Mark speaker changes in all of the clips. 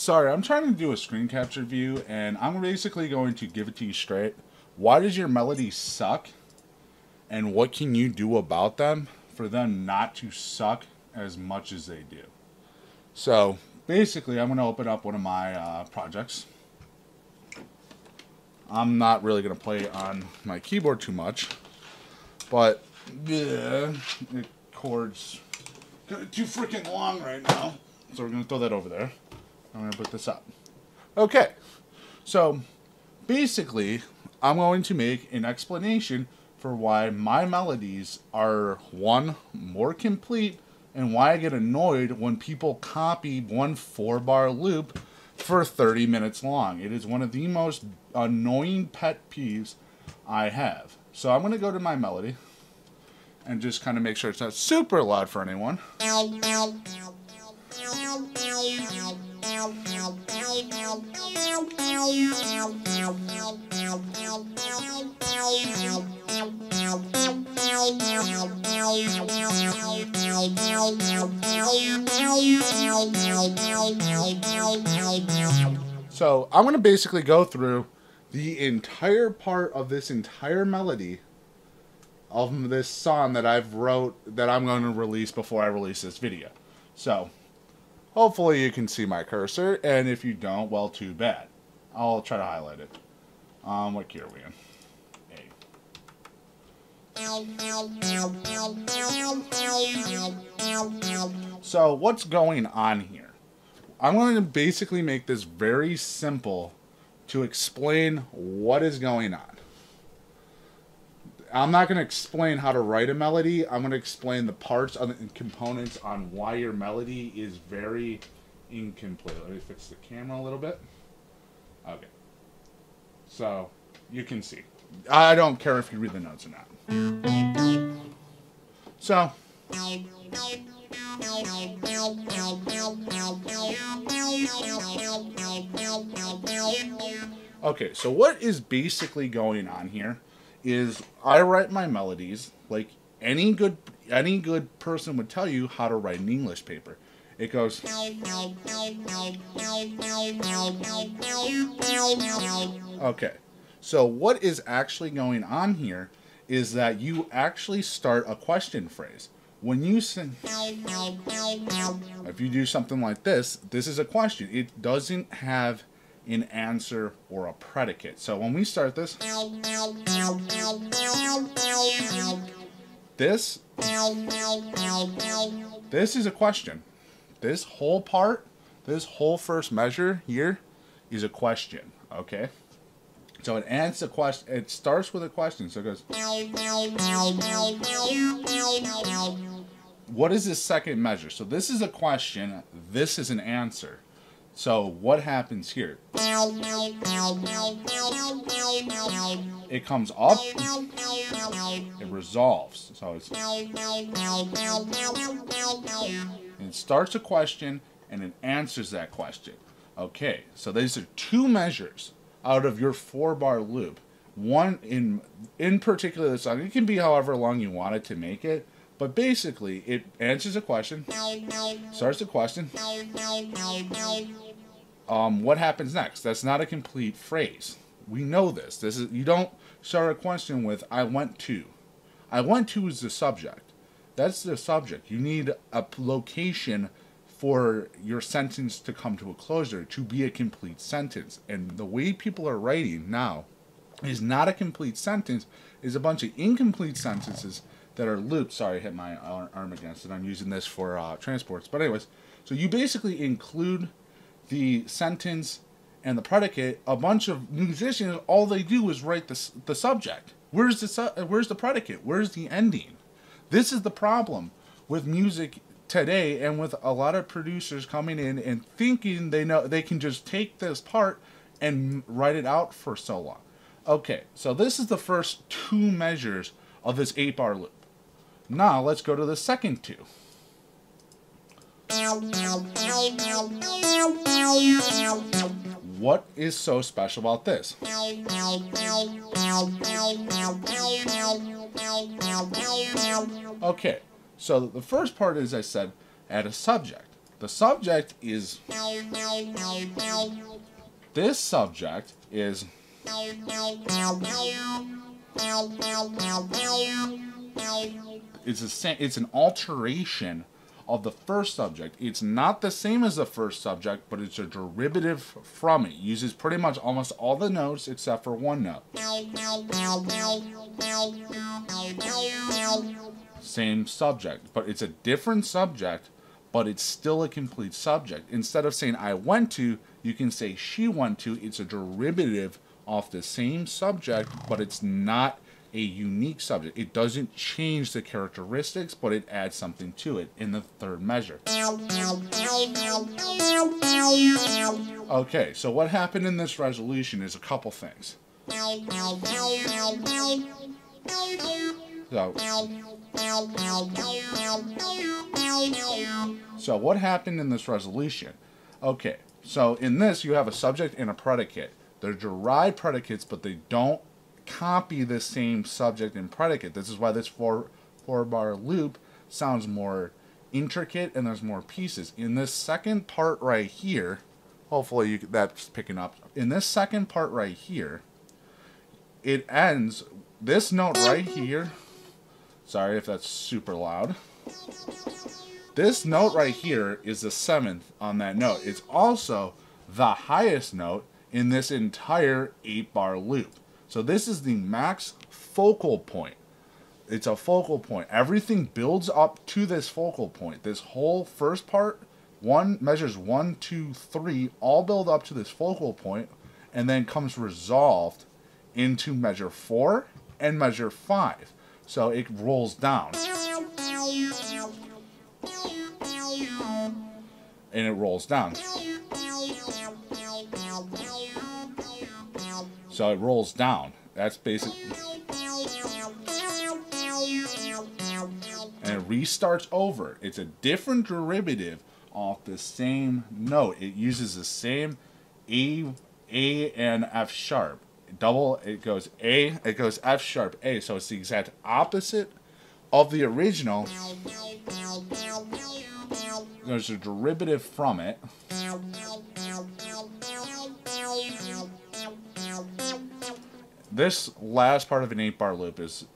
Speaker 1: sorry, I'm trying to do a screen capture view, and I'm basically going to give it to you straight. Why does your melody suck? And what can you do about them for them not to suck as much as they do? So, basically, I'm going to open up one of my projects. I'm not really going to play on my keyboard too much, but yeah, the chord's too freaking long right now. So we're going to throw that over there. I'm going to put this up. Okay, so basically, I'm going to make an explanation for why my melodies are, one, more complete, and why I get annoyed when people copy one 4-bar loop for 30 minutes long. It is one of the most annoying pet peeves I have. So I'm going to go to my melody and just kind of make sure it's not super loud for anyone. So I'm going to basically go through the entire part of this entire melody of this song that I've wrote that I'm going to release before I release this video. So hopefully you can see my cursor, and if you don't, well, too bad. I'll try to highlight it. What key are we in? A. So what's going on here? I'm going to basically make this very simple to explain what is going on. I'm not going to explain how to write a melody. I'm going to explain the parts and components on why your melody is very incomplete. Let me fix the camera a little bit. Okay. So, you can see. I don't care if you read the notes or not. So, okay, so what is basically going on here is I write my melodies like any good person would tell you how to write an English paper. It goes. Okay, so what is actually going on here is that you actually start a question phrase. When you sing, if you do something like this, this is a question. It doesn't have an answer or a predicate. So when we start this, this is a question. This whole part, this whole first measure here is a question, okay? So it answers a question. It starts with a question. So it goes, what is this second measure? So this is a question. This is an answer. So what happens here? It comes up. It resolves. So it's, it starts a question and it answers that question. Okay, so these are two measures out of your 4-bar loop. One in particular the song. It can be however long you want it to make it. But basically, it answers a question, starts a question. What happens next? That's not a complete phrase. We know this. This is, you don't start a question with "I went to." "I went to" is the subject. That's the subject. You need a location for your sentence to come to a closure, to be a complete sentence. And the way people are writing now is not a complete sentence, is a bunch of incomplete sentences that are looped. Sorry, I hit my arm against it. I'm using this for transports. But anyways, so you basically include the sentence and the predicate. A bunch of musicians, all they do is write the subject. Where's the predicate? Where's the ending? This is the problem with music today, and with a lot of producers coming in and thinking they know they can just take this part and write it out for so long. Okay, so this is the first two measures of this 8-bar loop. Now let's go to the second two. What is so special about this? Okay, so the first part is, I said, add a subject. The subject is, this subject is, it's an alteration of the first subject. It's not the same as the first subject, but it's a derivative from it. It uses pretty much almost all the notes except for one note. Same subject, but it's a different subject, but it's still a complete subject. Instead of saying I went to, you can say she went to. It's a derivative of the same subject, but it's not a unique subject. It doesn't change the characteristics, but it adds something to it in the third measure. Okay, so what happened in this resolution is a couple things. So what happened in this resolution? Okay, so in this you have a subject and a predicate. They're derived predicates, but they don't copy the same subject and predicate. This is why this four-bar loop sounds more intricate and there's more pieces. In this second part right here, hopefully that's picking up. In this second part right here, it ends, this note right here, sorry if that's super loud. This note right here is the 7th on that note. It's also the highest note in this entire 8-bar loop. So this is the max focal point. It's a focal point. Everything builds up to this focal point. This whole first part, measures 1, 2, 3, all build up to this focal point, and then comes resolved into measure 4 and measure 5. So it rolls down. And it rolls down. So it rolls down. That's basically. And it restarts over. It's a different derivative of the same note. It uses the same A and F sharp. It goes A, it goes F sharp A. So it's the exact opposite of the original. There's a derivative from it. This last part of an 8-bar loop is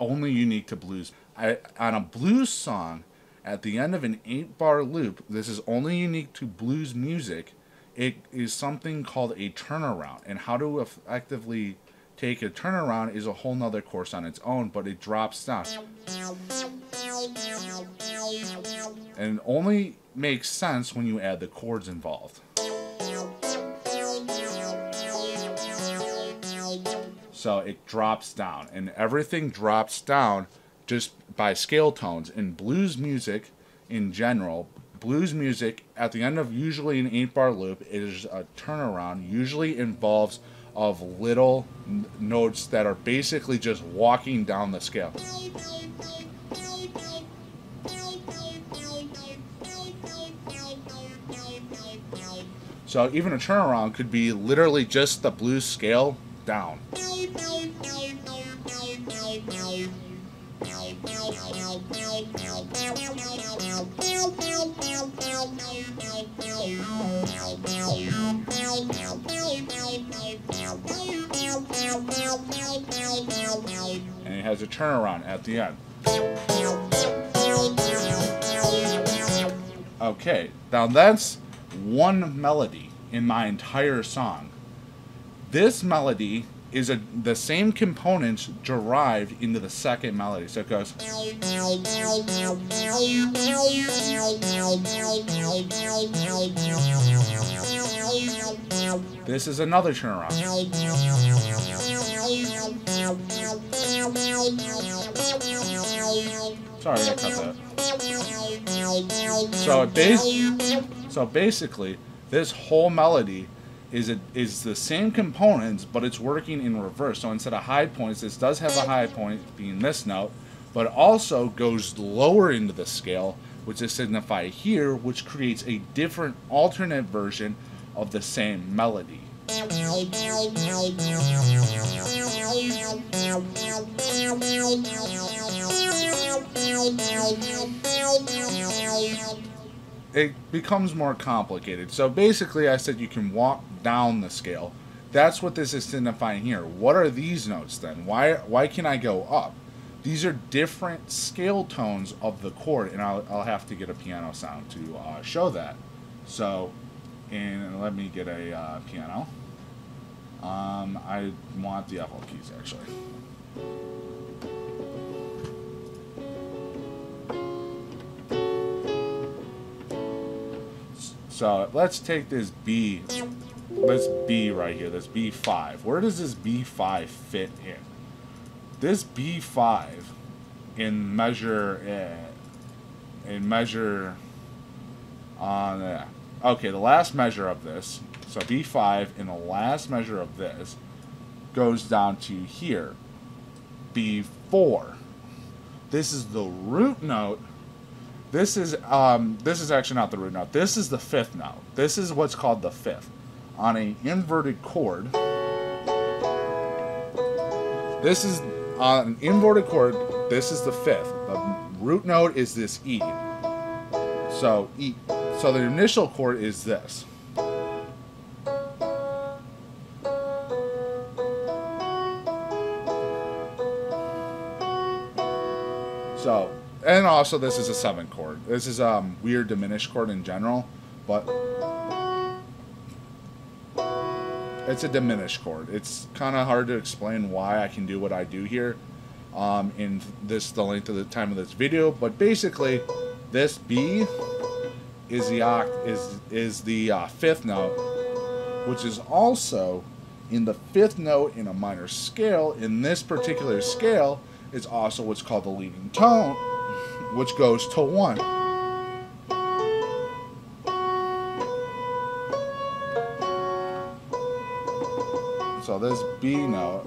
Speaker 1: only unique to blues. On a blues song, at the end of an 8-bar loop, this is only unique to blues music. It is something called a turnaround. And how to effectively take a turnaround is a whole nother course on its own, but it drops down. And it only makes sense when you add the chords involved. So it drops down, and everything drops down just by scale tones. In blues music, in general, blues music, at the end of usually an 8-bar loop, is a turnaround, usually involves of little notes that are basically just walking down the scale. So even a turnaround could be literally just the blues scale down. And it has a turnaround at the end. Okay, now that's one melody in my entire song. This melody is the same components derived into the second melody. So it goes. This is another turnaround. Sorry, I cut that. So basically, this whole melody is the same components, but it's working in reverse. So instead of high points, this does have a high point being this note, but it also goes lower into the scale, which is signified here, which creates a different alternate version of the same melody. it becomes more complicated. So basically, I said you can walk down the scale. That's what this is signifying here. What are these notes then? Why can I go up? These are different scale tones of the chord, and I'll have to get a piano sound to show that. So, and let me get a piano. I want the FL keys actually. So let's take this B. This B right here, this B5. Where does this B5 fit in? This B5 in measure okay, the last measure of this, so B5 in the last measure of this goes down to here, B4. This is the root note. This is actually not the root note. This is the fifth note. This is what's called the fifth. On an inverted chord, this is on an inverted chord, this is the fifth. The root note is this E. So E. So the initial chord is this. So, and also this is a 7 chord. This is a weird diminished chord in general, but it's a diminished chord. It's kind of hard to explain why I can do what I do here in the length of the time of this video, but basically this B is the fifth note, which is also in the fifth note in a minor scale. In this particular scale is also what's called the leading tone, which goes to 1. So this B note.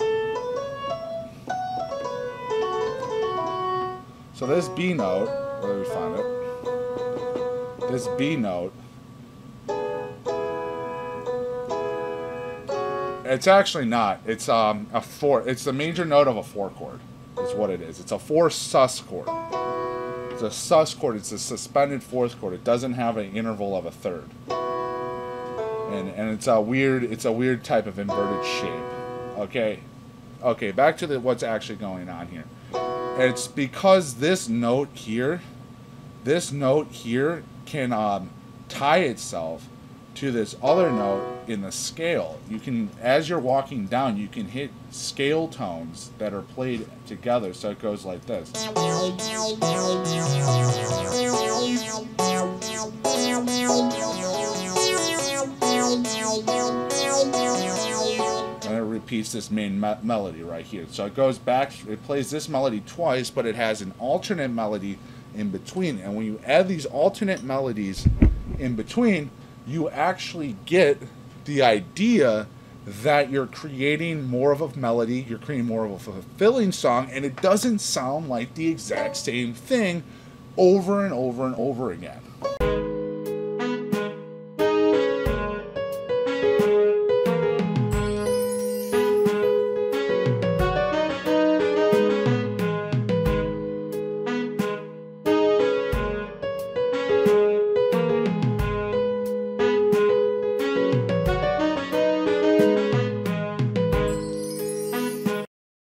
Speaker 1: So this B note, where do we find it? This B note, it's actually not. It's a 4. It's the major note of a 4 chord. Is what it is. It's a 4 sus chord. It's a sus chord. It's a suspended 4th chord. It doesn't have an interval of a 3rd. And it's a weird type of inverted shape. Okay, back to what's actually going on here. It's because this note here can tie itself to this other note in the scale. You can, as you're walking down, you can hit scale tones that are played together. So it goes like this. And it repeats this main melody right here. So it goes back, it plays this melody twice, but it has an alternate melody in between. And when you add these alternate melodies in between, you actually get the idea that you're creating more of a melody, you're creating more of a fulfilling song, and it doesn't sound like the exact same thing over and over and over again.